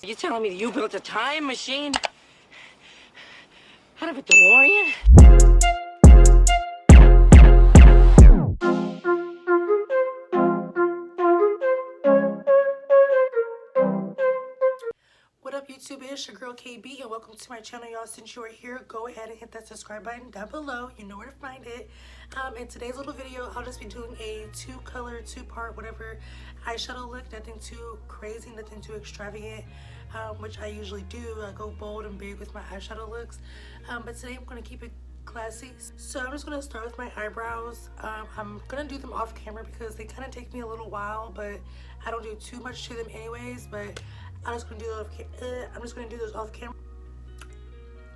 You telling me that you built a time machine out of a DeLorean? What up, YouTube? It's your girl KB, and welcome to my channel, y'all. Since you are here, go ahead and hit that subscribe button down below. You know where to find it. In today's little video, I'll just be doing a two-color, two-part, whatever eyeshadow look. Nothing too crazy, nothing too extravagant, which I usually do. I go bold and big with my eyeshadow looks. But today I'm going to keep it classy. So I'm just going to start with my eyebrows. I'm going to do them off camera because they kind of take me a little while, but I don't do too much to them anyways. But I'm just gonna do those off camera.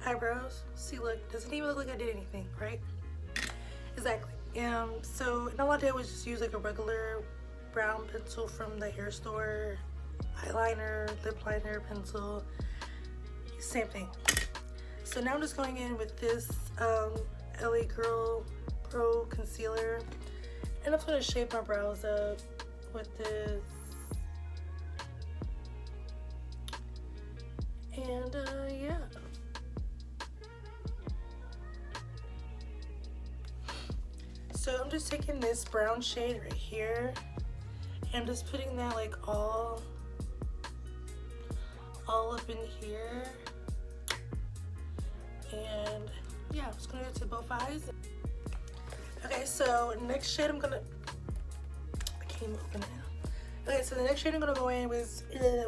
Eyebrows. See, look, doesn't even look like I did anything, right? Exactly. So and all I did was just use like a regular brown pencil from the hair store, eyeliner, lip liner, pencil, same thing. So now I'm just going in with this LA Girl Pro Concealer, and I'm just gonna shape my brows up with this. And yeah. So I'm just taking this brown shade right here and I'm just putting that like all up in here. And yeah, I'm just gonna do it to both eyes. Okay, so next shade I can't even open it now. Okay, so the next shade I'm gonna go in with the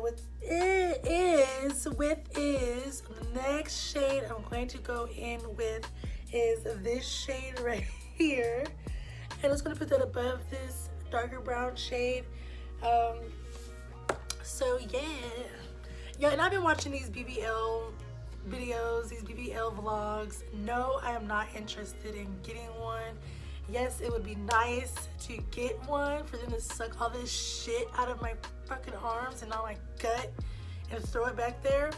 next shade I'm going to go in with is this shade right here, and I'm just gonna put that above this darker brown shade. So yeah, and I've been watching these BBL videos, these BBL vlogs. No, I am not interested in getting one. Yes, it would be nice to get one for them to suck all this shit out of my fucking arms and on my gut and throw it back there.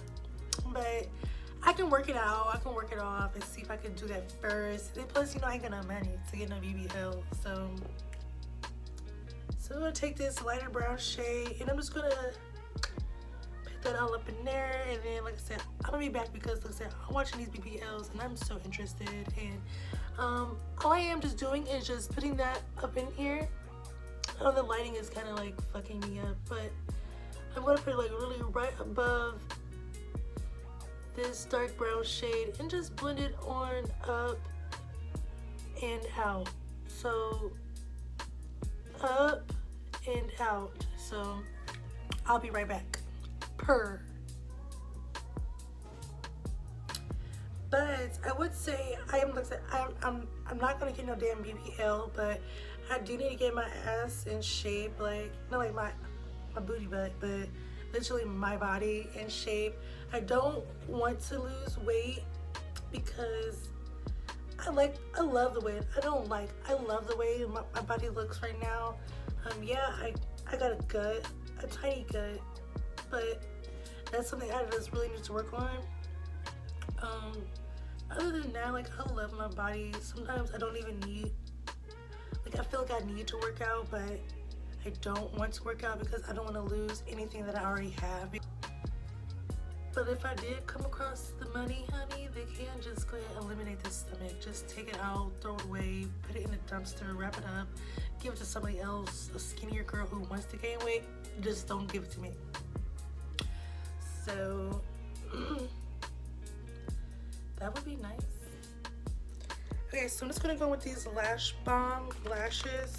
But I can work it out. I can work it off and see if I can do that first. And plus, you know, I ain't got no money to get no BBL. So I'm gonna take this lighter brown shade and I'm just gonna put that all up in there. And then, like I said, I'm gonna be back because, like I said, I'm watching these BBLs and I'm so interested. And all I am just doing is just putting that up in here. Oh, the lighting is kind of like fucking me up, but I'm gonna put it like really right above this dark brown shade and just blend it on up and out. So up and out. So I'll be right back. But I would say I'm not gonna get no damn BBL, but I do need to get my ass in shape, like not like my booty butt, but literally my body in shape. I don't want to lose weight because I love the way my body looks right now. Yeah, I got a tiny gut, but that's something I just really need to work on. Other than that, like, I love my body. Sometimes I don't even need, like, I feel like I need to work out, but I don't want to work out because I don't want to lose anything that I already have. But if I did come across the money, honey, they can just go ahead and eliminate this stomach. Just take it out, throw it away, put it in a dumpster, wrap it up, give it to somebody else, a skinnier girl who wants to gain weight. Just don't give it to me. So that would be nice. Okay, so I'm just gonna go with these Lash Bomb lashes.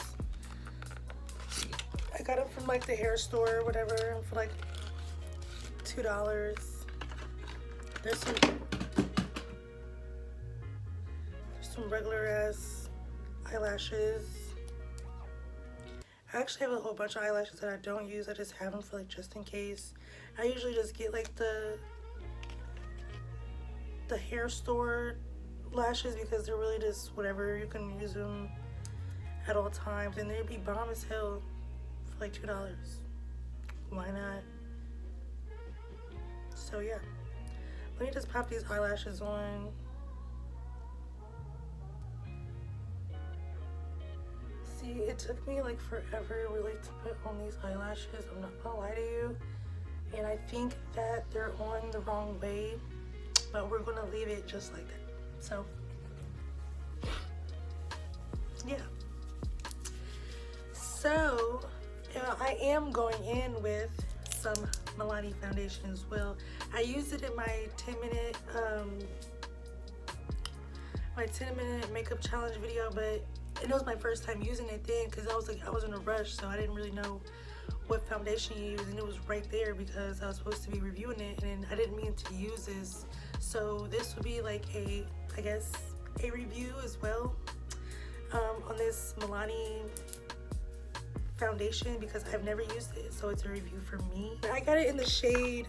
I got them from like the hair store or whatever for like $2. There's some regular ass eyelashes. I actually have a whole bunch of eyelashes that I don't use. I just have them for like just in case. I usually just get like the hair store lashes because they're really just whatever. You can use them at all times and they'd be bomb as hell for like $2. Why not? So yeah, let me just pop these eyelashes on. See, it took me like forever really to put on these eyelashes. I'm not gonna lie to you. and I think that they're on the wrong way, but we're gonna leave it just like that. So yeah. So I am going in with some Milani foundation as well. I used it in my 10-minute makeup challenge video, but it was my first time using it then because I was in a rush, so I didn't really know what foundation you use, and it was right there because I was supposed to be reviewing it and I didn't mean to use this. So this would be like I guess a review as well on this Milani foundation because I've never used it, so it's a review for me. I got it in the shade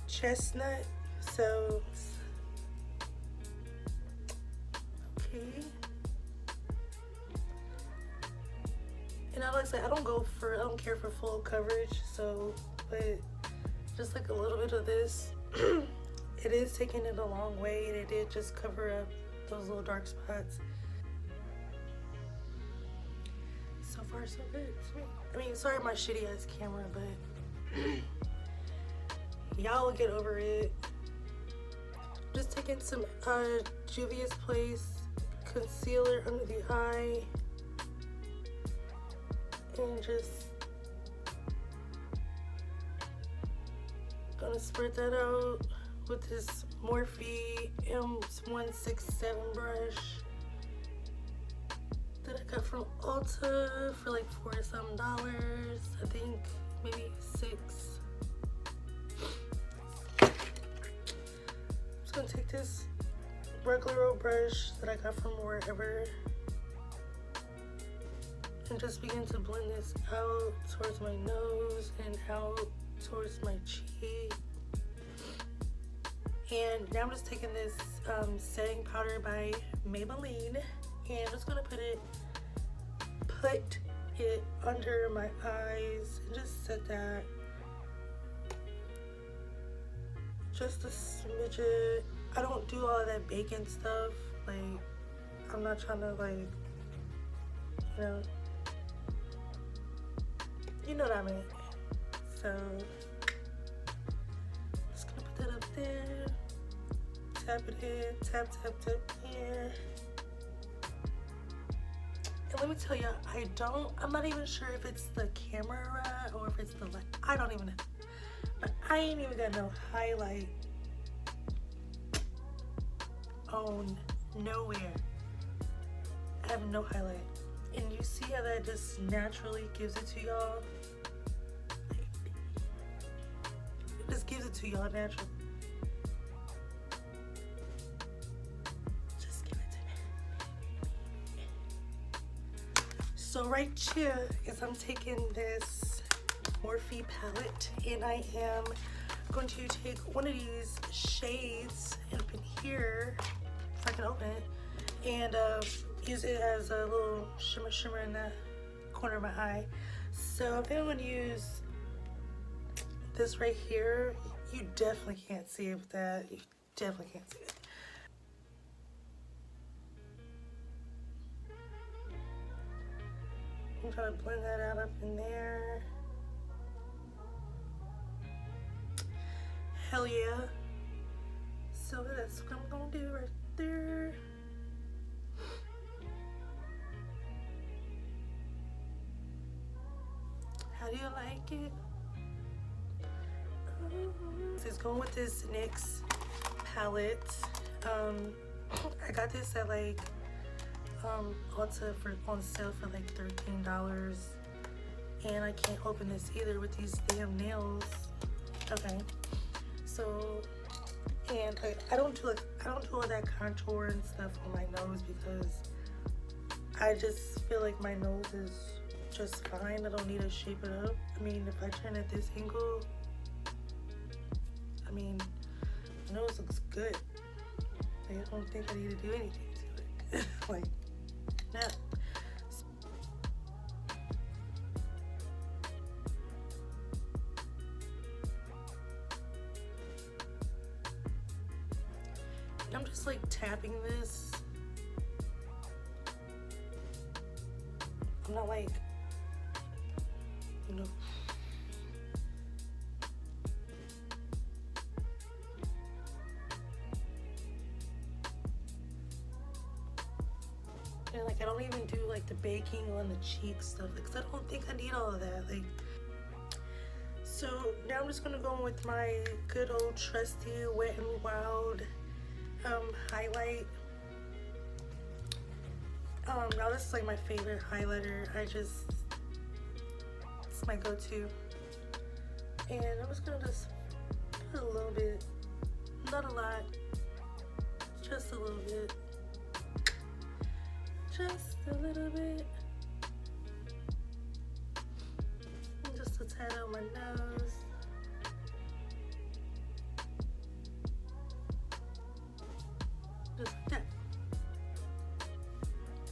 Chestnut. So okay, and I don't care for full coverage, so but just like a little bit of this it is taking it a long way, and it did just cover up those little dark spots. So far so good. I mean, sorry my shitty ass camera, but y'all will get over it. Just taking some Juvia's Place concealer under the eye and just gonna spread that out with this Morphe M167 brush that I got from Ulta for like $40-some. I think maybe $6. I'm just gonna take this regular old brush that I got from wherever and just begin to blend this out towards my nose and out towards my cheek. And now I'm just taking this setting powder by Maybelline, and I'm just gonna put it under my eyes and just set that just a smidget. I don't do all of that baking stuff. Like, I'm not trying to, like, you know what I mean. So just gonna put that up there, tap it in, tap in. And let me tell you, I'm not even sure if it's the camera or if it's the light. I don't even know. But I ain't even got no highlight on nowhere. I have no highlight. And you see how that just naturally gives it to y'all? It just gives it to y'all naturally. So right here is I'm taking this Morphe palette, and I am going to take one of these shades and up in here, if I can open it, and use it as a little shimmer in the corner of my eye. So I'm going to use this right here. You definitely can't see it with that. You definitely can't see it. I'm trying to blend that out up in there. Hell yeah. So that's what I'm gonna do right there. How do you like it? This is going with this NYX palette. I got this at like Ulta on sale for like $13, and I can't open this either with these damn nails. Okay, so, and I don't do all that contour and stuff on my nose because I just feel like my nose is just fine. I don't need to shape it up. I mean, if I turn at this angle, I mean, my nose looks good. Like, I don't think I need to do anything to it. Like, no. And I'm just like tapping this. I'm not like, you know, don't even do like the baking on the cheek stuff because I don't think I need all of that. Like, so now I'm just gonna go in with my good old trusty Wet n Wild highlight. Now this is like my favorite highlighter. It's my go-to. And I'm just gonna put a little bit, not a lot, just a little bit. Just a little bit. Just a tad on my nose. Just like that.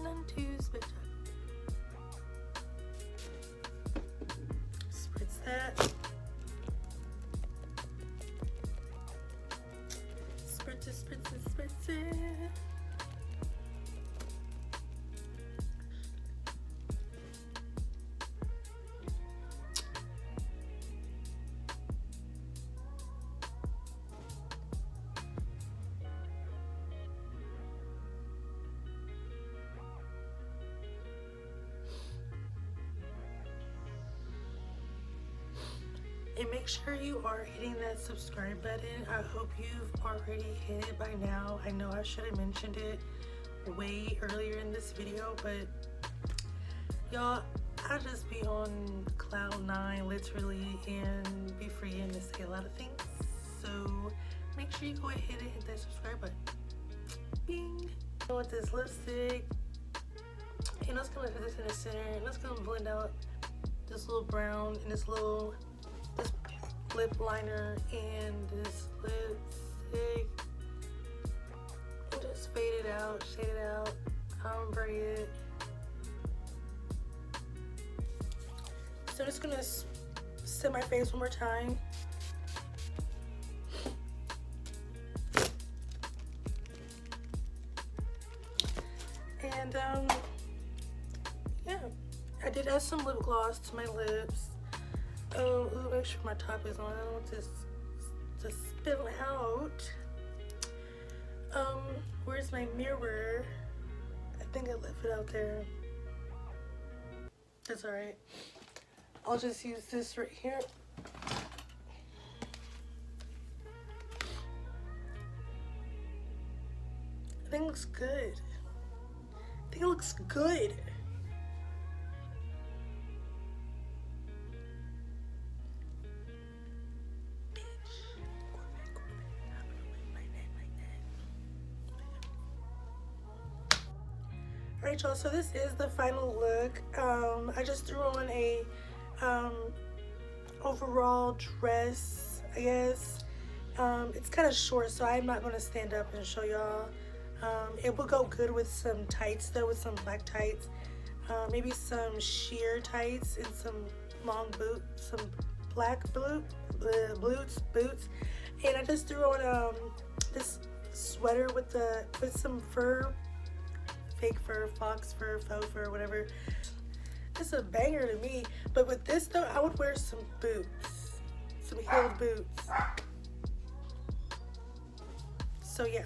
None too spectacular. Spritz that. Spritz it, spritz it, spritz it. And make sure you are hitting that subscribe button. I hope you've already hit it by now. I know I should have mentioned it way earlier in this video, but y'all, I just be on cloud 9 literally and be free to say a lot of things. So make sure you go ahead and hit that subscribe button. Bing! With this lipstick, and let's gonna put this in the center, and let's gonna blend out this little brown and this lip liner and this lipstick, and just fade it out, shade it out, ombre it. So I'm just gonna set my face one more time. And yeah, I did add some lip gloss to my lips. Make sure my top is on. I don't want this to spill out. Where's my mirror? I think I left it out there. That's alright. I'll just use this right here. I think it looks good. I think it looks good. Alright y'all, so this is the final look. I just threw on a overall dress, I guess. It's kind of short, so I'm not going to stand up and show y'all. It will go good with some tights though, with some black tights. Maybe some sheer tights and some long boots, some black boots. And I just threw on this sweater with some fur, fake fur, fox fur, faux fur, whatever. It's a banger to me. But with this though, I would wear some boots, some heeled boots. So yeah,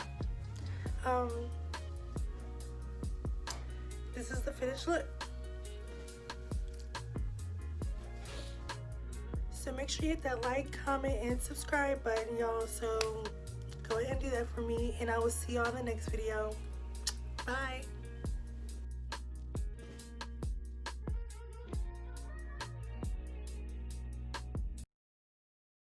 this is the finished look. So make sure you hit that like, comment, and subscribe button, y'all. So go ahead and do that for me, and I will see y'all in the next video. Bye.